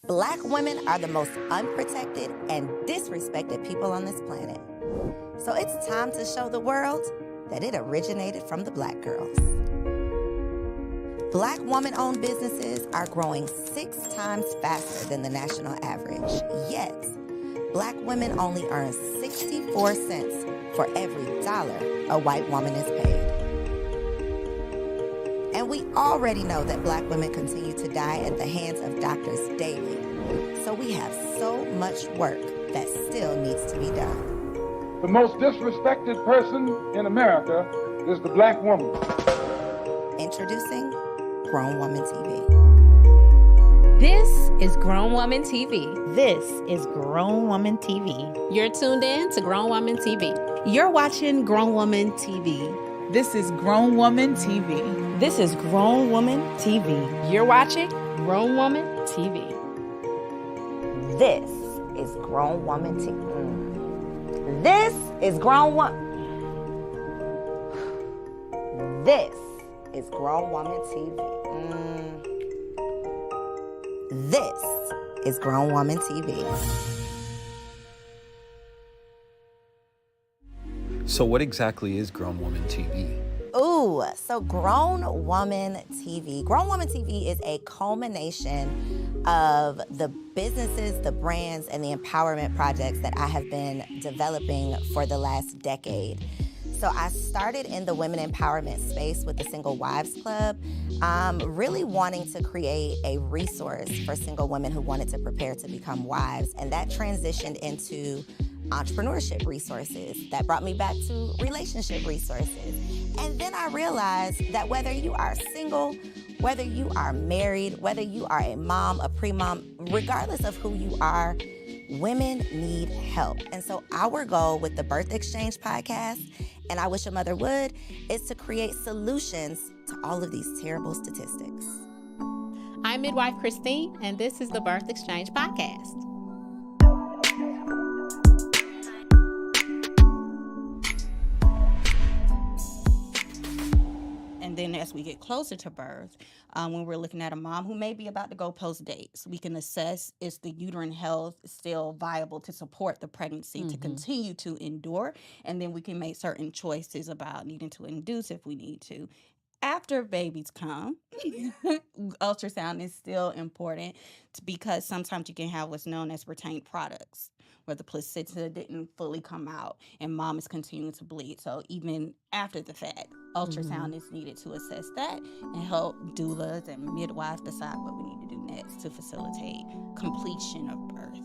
Black women are the most unprotected and disrespected people on this planet. So it's time to show the world that it originated from the Black girls. Black woman-owned businesses are growing 6 times faster than the national average. Yet, Black women only earn 64 cents for every dollar a white woman is paid. And we already know that Black women continue to die at the hands of doctors daily. So we have so much work that still needs to be done. The most disrespected person in America is the Black woman. Introducing Grown Woman TV. This is Grown Woman TV. This is Grown Woman TV. You're tuned in to Grown Woman TV. You're watching Grown Woman TV. This is Grown Woman TV. This is Grown Woman TV. You're watching Grown Woman TV. This is Grown Woman TV. This is Grown Woman. This is Grown Woman TV. This is Grown Woman TV. So what exactly is Grown Woman TV? Ooh, so Grown Woman TV. Grown Woman TV is a culmination of the businesses, the brands, and the empowerment projects that I have been developing for the last decade. So I started in the women empowerment space with the Single Wives Club, really wanting to create a resource for single women who wanted to prepare to become wives. And that transitioned into entrepreneurship resources. That brought me back to relationship resources. And then I realized that whether you are single, whether you are married, whether you are a mom, a pre-mom, regardless of who you are, women need help. And so our goal with the Birth Exchange podcast, and I Wish a Mother Would, is to create solutions to all of these terrible statistics. I'm midwife Christine, and this is the Birth Exchange podcast. Then as we get closer to birth, when we're looking at a mom who may be about to go post-date, so we can assess is the uterine health still viable to support the pregnancy, to continue to endure, and then we can make certain choices about needing to induce if we need to. After babies come, ultrasound is still important because sometimes you can have what's known as retained products, where the placenta didn't fully come out and mom is continuing to bleed. So even after the fact, ultrasound is needed to assess that and help doulas and midwives decide what we need to do next to facilitate completion of birth.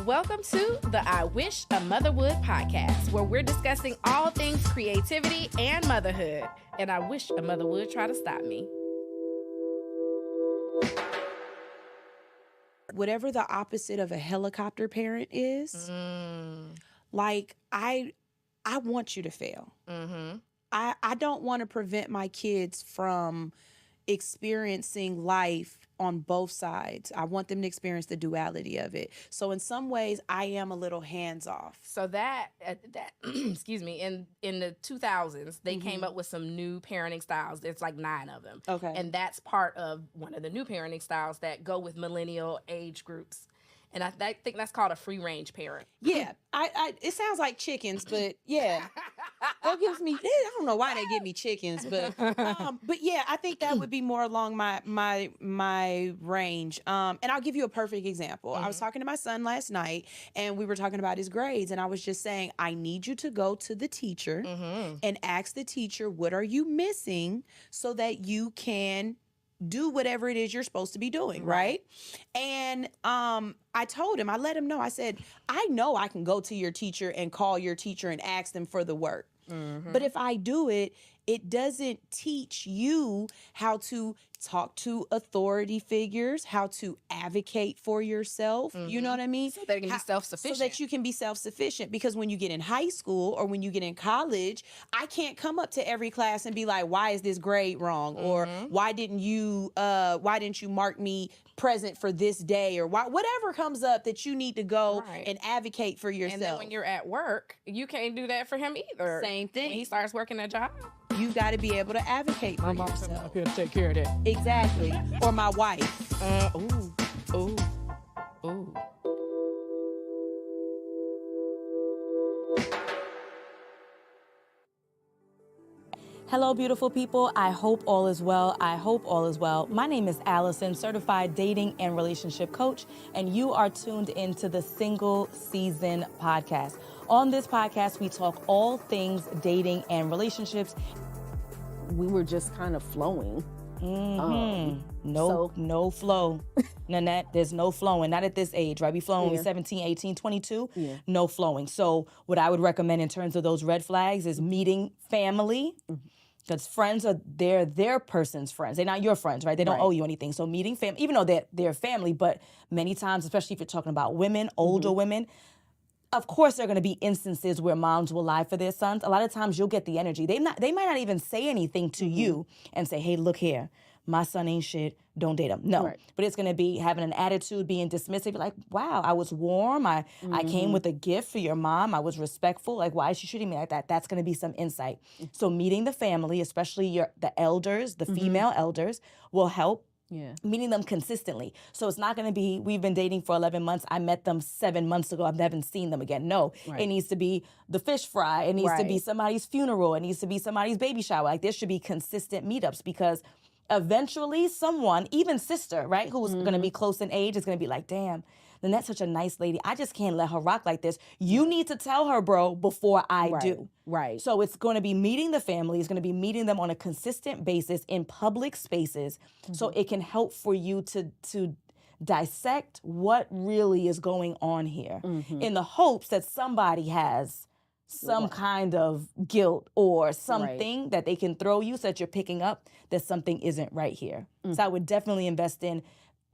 Welcome to the I Wish a Mother Would podcast, where we're discussing all things creativity and motherhood. And I wish a mother would try to stop me. Whatever the opposite of a helicopter parent is, like I want you to fail. I don't want to prevent my kids from experiencing life on both sides. I want them to experience the duality of it. So in some ways, I am a little hands-off. So that excuse me, in the 2000s, they came up with some new parenting styles. There's like 9 of them. Okay. And that's part of one of the new parenting styles that go with millennial age groups. And I think that's called a free-range parent. Yeah, I it sounds like chickens, but yeah, that gives me. I don't know why they give me chickens, but yeah, I think that would be more along my range. And I'll give you a perfect example. I was talking to my son last night, and we were talking about his grades, and I was just saying, I need you to go to the teacher and ask the teacher, what are you missing, so that you can do whatever it is you're supposed to be doing, right? And I told him, I let him know, I said, I know I can go to your teacher and call your teacher and ask them for the work. But if I do it, it doesn't teach you how to talk to authority figures, how to advocate for yourself. You know what I mean? So they can be self-sufficient. So that you can be self-sufficient. Because when you get in high school or when you get in college, I can't come up to every class and be like, why is this grade wrong? Or why didn't you mark me present for this day? Or whatever comes up that you need to go and advocate for yourself. And then when you're at work, you can't do that for him either. Same thing. When he starts working a job. you got to be able to advocate for My mom's coming yourself. up here to take care of that. Exactly. Or my wife. Ooh. Hello, beautiful people. I hope all is well. I hope all is well. My name is Allison, certified dating and relationship coach, and you are tuned into the Single Season podcast. On this podcast, we talk all things dating and relationships. We were just kind of flowing. No flow. Nanette, there's no flowing. Not at this age, right? We flowing when we're 17, 18, 22. Yeah. No flowing. So what I would recommend in terms of those red flags is meeting family. Because friends are their person's friends. They're not your friends, right? They don't owe you anything. So meeting family, even though they're family, but many times, especially if you're talking about women, older women, of course there are going to be instances where moms will lie for their sons. A lot of times you'll get the energy. They might not even say anything to you and say, hey, look here, my son ain't shit, don't date him. No, but it's going to be having an attitude, being dismissive, like, wow, I was warm. I came with a gift for your mom. I was respectful. Like, why is she treating me like that? That's going to be some insight. So meeting the family, especially the elders, the female elders, will help. Yeah. Meeting them consistently. So it's not going to be, we've been dating for 11 months. I met them 7 months ago. I haven't seen them again. No, it needs to be the fish fry. It needs to be somebody's funeral. It needs to be somebody's baby shower. Like there should be consistent meetups because eventually someone, even sister, right, who's going to be close in age is going to be like, damn, Lynette's such a nice lady. I just can't let her rock like this. You need to tell her, bro, before I do. Right. So it's going to be meeting the family. It's going to be meeting them on a consistent basis in public spaces so it can help for you to dissect what really is going on here in the hopes that somebody has some kind of guilt or something that they can throw you so that you're picking up that something isn't right here. So I would definitely invest in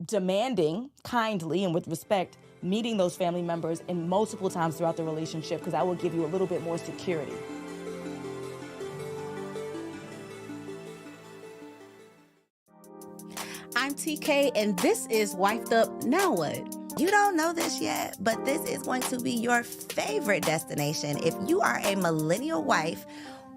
demanding kindly and with respect, meeting those family members in multiple times throughout the relationship because that will give you a little bit more security. I'm TK, and this is Wifed Up Now What? You don't know this yet, but this is going to be your favorite destination if you are a millennial wife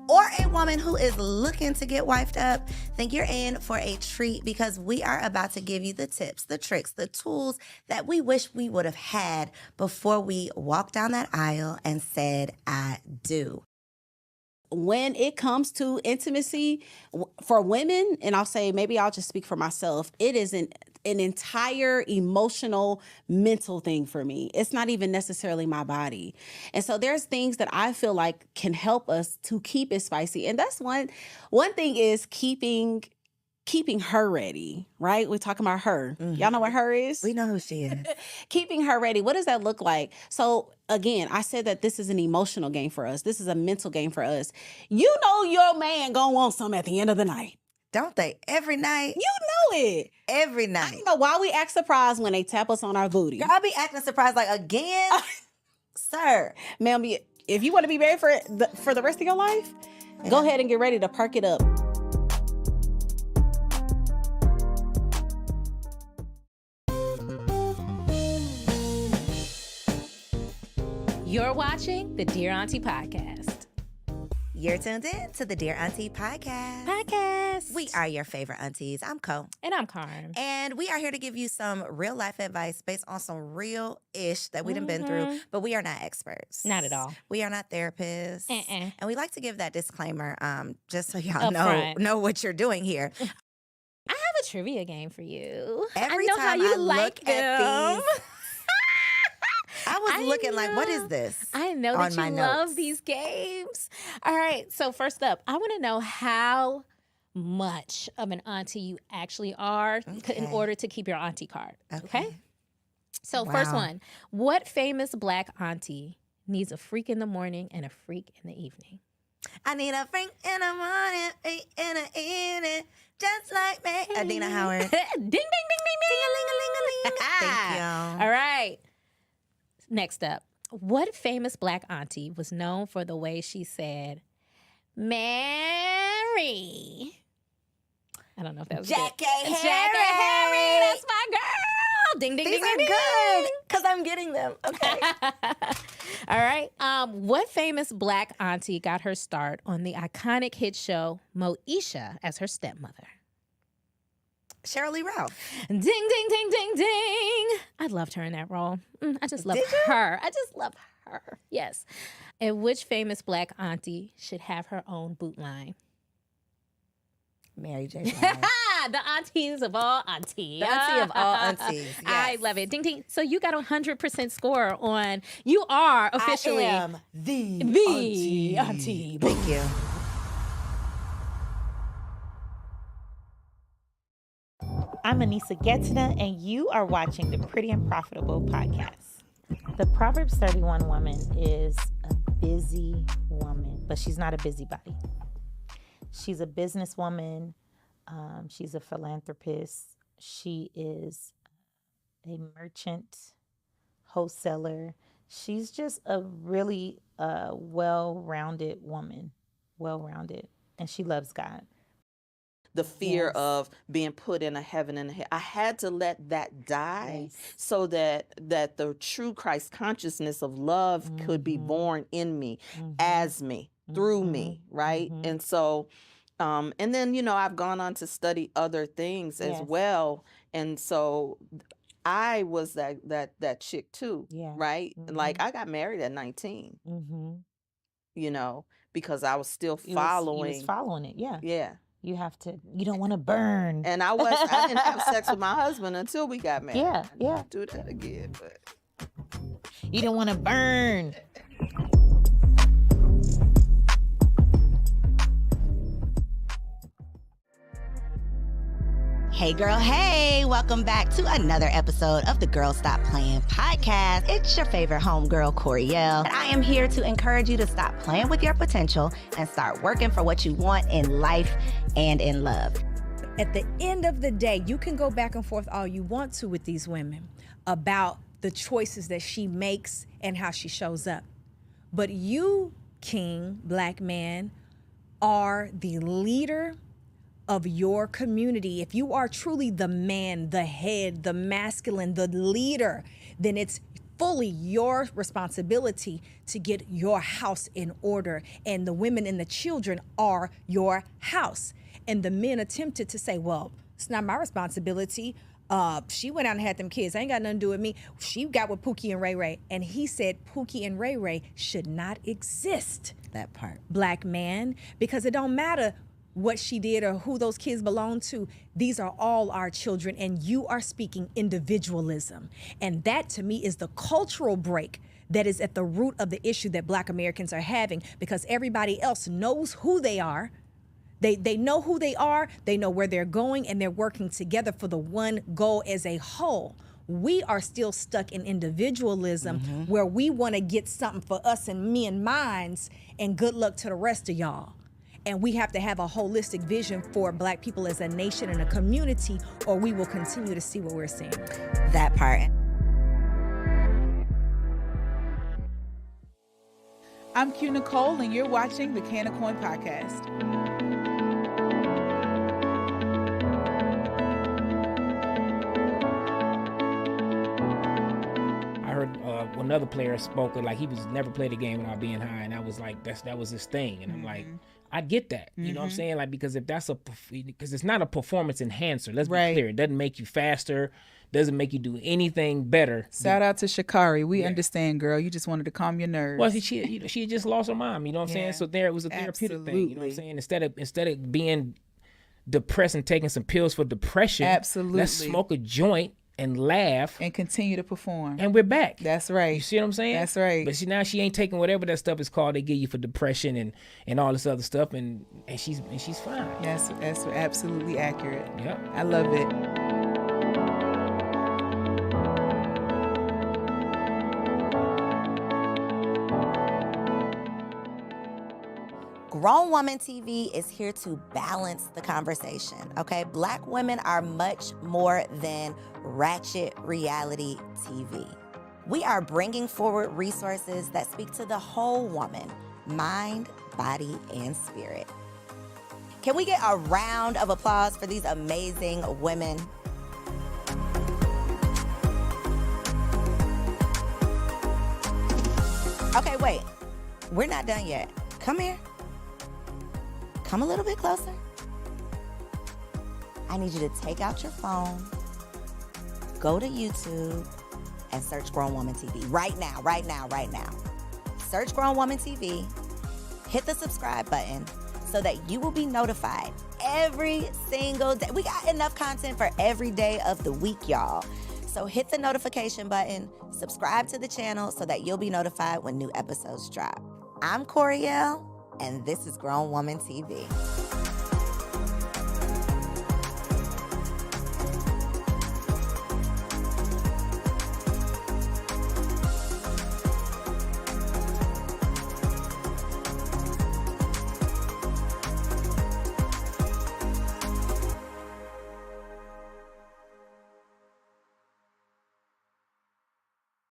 or a woman who is looking to get wifed up. Then you're in for a treat because we are about to give you the tips, the tricks, the tools that we wish we would have had before we walked down that aisle and said, I do. When it comes to intimacy for women, and I'll say, maybe I'll just speak for myself, it is an entire emotional, mental thing for me. It's not even necessarily my body. And so there's things that I feel like can help us to keep it spicy. And that's one thing is keeping her ready, right? We're talking about her. Y'all know what her is? We know who she is. Keeping her ready. What does that look like? So again, I said that this is an emotional game for us. This is a mental game for us. You know your man gonna want some at the end of the night. Don't they? Every night. You know it. Every I night. don't know why we act surprised when they tap us on our booty. Girl, I'll be acting surprised like, again? Sir. Ma'am, if you want to be married for the rest of your life, go ahead and get ready to perk it up. You're watching the Dear Auntie Podcast. You're tuned in to the Dear Auntie Podcast. We are your favorite aunties. I'm Ko. And I'm Karn. And we are here to give you some real life advice based on some real-ish that we done been through, but we are not experts. Not at all. We are not therapists. And we like to give that disclaimer just so y'all Up front. know what you're doing here. I have a trivia game for you. Every I know time how you I like look at them. these, I was looking like, what is this? I know on that my you notes. love these games. All right. So first up, I want to know how much of an auntie you actually are in order to keep your auntie card. Okay. So first one, what famous black auntie needs a freak in the morning and a freak in the evening? I need a freak in the morning, freak in the evening, just like me. Adina Howard. Ding, ding, ding, ding, ding. Ding-a-ling-a-ling-a-ling. Thank you. All right. Next up, what famous black auntie was known for the way she said, Mary? I don't know if that was Jackie good. Harry. Jackie Harry. That's my girl. Ding, ding, These ding, are ding, good ding. because I'm getting them. Okay. All right. What famous Black auntie got her start on the iconic hit show Moesha as her stepmother? Sheryl Lee Ralph. Ding, ding, ding, ding, ding. I loved her in that role. I just love her. I just love her. Yes. And which famous Black auntie should have her own boot line? Mary J. Blige. The aunties of all aunties. The auntie of all aunties. Yes. I love it. Ding, ding. So you got a 100% score on, you are officially I am the auntie. Thank you. I'm Anissa Getzina, and you are watching the Pretty and Profitable podcast. The Proverbs 31 woman is a busy woman, but she's not a busybody. She's a businesswoman. She's a philanthropist. She is a merchant, wholesaler. She's just a really well-rounded woman, well-rounded, and she loves God. The fear of being put in a heaven and a hell. I had to let that die so that the true Christ consciousness of love could be born in me, as me, through me, right? And so, and then, you know, I've gone on to study other things as well. And so I was that chick too, right? Like I got married at 19, you know, because I was still following. You was following it, yeah. Yeah. You have to, you don't want to burn. And I didn't have sex with my husband until we got married. Yeah, I didn't do that again, but. You don't want to burn. Hey girl, hey, welcome back to another episode of the Girl Stop Playing podcast. It's your favorite homegirl, Coriel. And I am here to encourage you to stop playing with your potential and start working for what you want in life and in love. At the end of the day, you can go back and forth all you want to with these women about the choices that she makes and how she shows up. But you, King, Black man, are the leader of your community. If you are truly the man, the head, the masculine, the leader, then it's fully your responsibility to get your house in order. And the women and the children are your house. And the men attempted to say, well, it's not my responsibility. She went out and had them kids. I ain't got nothing to do with me. She got with Pookie and Ray Ray. And he said Pookie and Ray Ray should not exist. That part. Black man, because it don't matter what she did or who those kids belong to. These are all our children, and you are speaking individualism. And that, to me, is the cultural break that is at the root of the issue that Black Americans are having, because everybody else knows who they are. They know who they are, they know where they're going, and they're working together for the one goal as a whole. We are still stuck in individualism where we want to get something for us and me and mines, and good luck to the rest of y'all. And we have to have a holistic vision for Black people as a nation and a community, or we will continue to see what we're seeing. That part. I'm Q Nicole, and you're watching the Can of Coin podcast. I heard another player spoke like he was never played a game without being high, and I was like, that was his thing, and I'm like, I get that, you know what I'm saying? Like, because if that's because it's not a performance enhancer. Let's be clear. It doesn't make you faster. Doesn't make you do anything better. Shout out to Sha'Carri. We understand, girl. You just wanted to calm your nerves. Well, she just lost her mom. You know what I'm saying? So it was a therapeutic thing. You know what I'm saying? Instead of being depressed and taking some pills for depression, let's smoke a joint and laugh and continue to perform, and we're back. That's right. You see what I'm saying? That's right. But now she ain't taking whatever that stuff is called they give you for depression and all this other stuff, and she's fine. That's absolutely accurate. Yeah, I love it. Grown Woman TV is here to balance the conversation, okay? Black women are much more than ratchet reality TV. We are bringing forward resources that speak to the whole woman, mind, body, and spirit. Can we get a round of applause for these amazing women? Okay, wait. We're not done yet. Come here. Come a little bit closer. I need you to take out your phone, go to YouTube, and search Grown Woman TV. Right now. Search Grown Woman TV. Hit the subscribe button so that you will be notified every single day. We got enough content for every day of the week, y'all. So hit the notification button, subscribe to the channel so that you'll be notified when new episodes drop. I'm Coriel, and this is Grown Woman TV.